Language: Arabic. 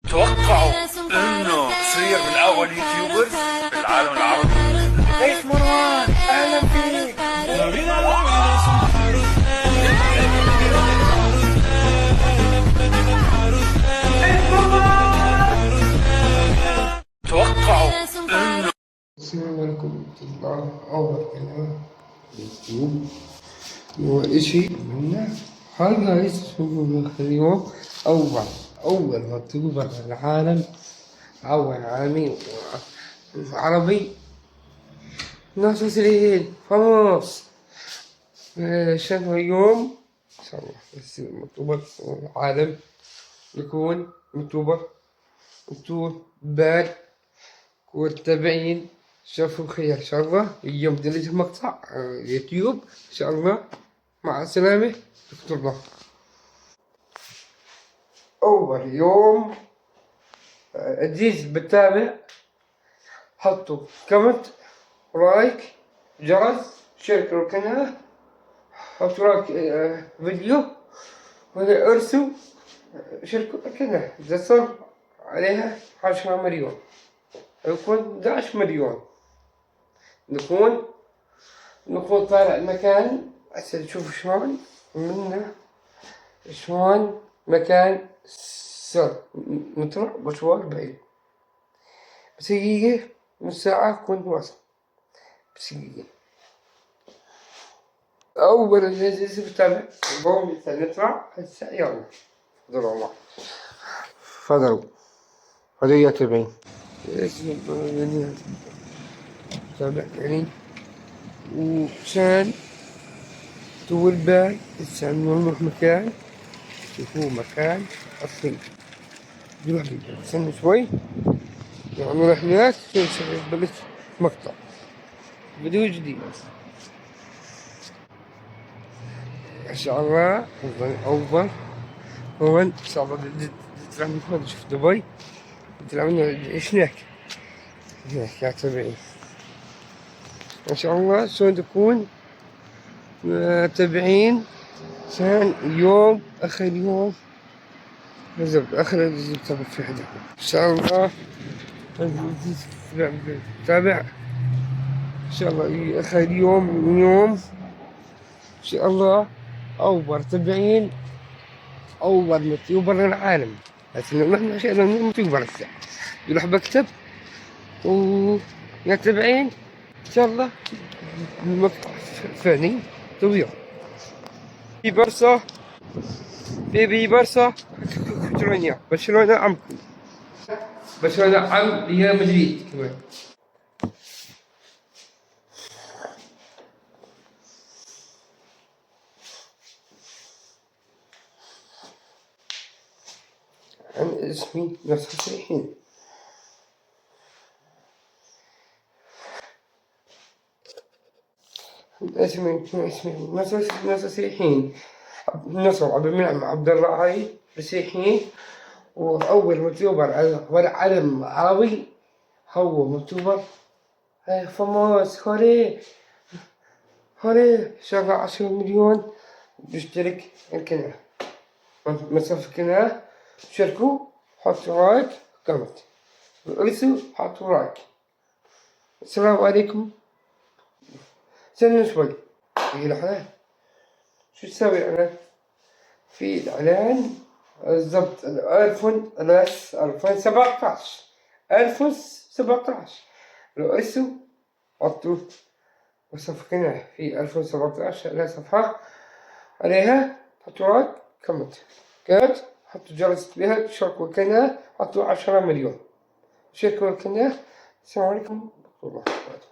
توقعوا انه تصير من اول يوتيوبرز بالعالم العربي. ليش مروان؟ اهلا فيك. توقعوا انه السلام عليكم ورحمة الله وبركاته. اليوتيوب هو إشي منا هاي جايز اليوم أول يوتيوبر في العالم، أول عالمي عربي ناس مسلمين فموس شنو اليوم إن شاء الله يصير يوتيوبر في العالم، يكون يوتيوبر والتابعين شافوا خير إن شاء الله. اليوم دلت مقطع يوتيوب إن شاء الله. مع السلامة دكتور الله. أول يوم عزيز بتابع، حطوا كومنت، لايك، جرس، شاركوا القناة، حطوا لايك فيديو، وارسلوا شاركوا القناة. إذا صار عليها 10 مليون يكون 11 مليون نكون طالع مكان هسه تشوف شلون منا، شلون مكان صار نطلع مشوار بعيد، بس دقيقة نص ساعة كنت واصل، بس دقيقة. أول الناس بتابع قوم نطلع هسه يلا تفضلوا معي، تفضلوا هذا تبعين تابع يعني. وشان طول بال إنسان نروح مكان يكون مكان أصلي، نروح نستنى شوي نروح هناك نسوي بلش مقطع فيديو جديد إن شاء الله. أول هون إن شاء الله نطلع من نشوف دبي، نطلع نعيش هناك يا تابعين إن شاء الله. شلون تكون تابعين كان يوم آخر يوم بالضبط آخر يوم في حدا إن شاء الله. تابع إن شاء الله آخر يوم إن شاء الله. أول تابعين أول يوتيوبر العالم، لكن نحن عشان يوتيوبر هسه يروح بكتب ويا تابعين إن شاء الله المقطع الثاني طويل في برصة في برصة برشلونة عمكم برشلونة عم ريال مدريد كمان. أنا اسمي ناس مسيحيين، اسمي ناس مسيحيين، نصر عبد المنعم عبد الله علي مسيحيين. وأول يوتيوبر على علم عربي هو يوتيوبر فموس هوري شغل 10 مليون بيشترك القناة. مسافة القناة شاركوا، حطوا لايك، كومنت، ارسلوا، حطوا لايك. السلام عليكم. استنوا شوي في الإعلان، شو تسوي الإعلان؟ في الإعلان بالضبط 2017 لو ارسلوا حطوا وصف قناة في 2017 على صفحة عليها، حطوا لايك، كومنت، حطوا جرس بها، شاركوا القناة، حطوا 10 مليون، شاركوا القناة. السلام عليكم ورحمة الله وبركاته.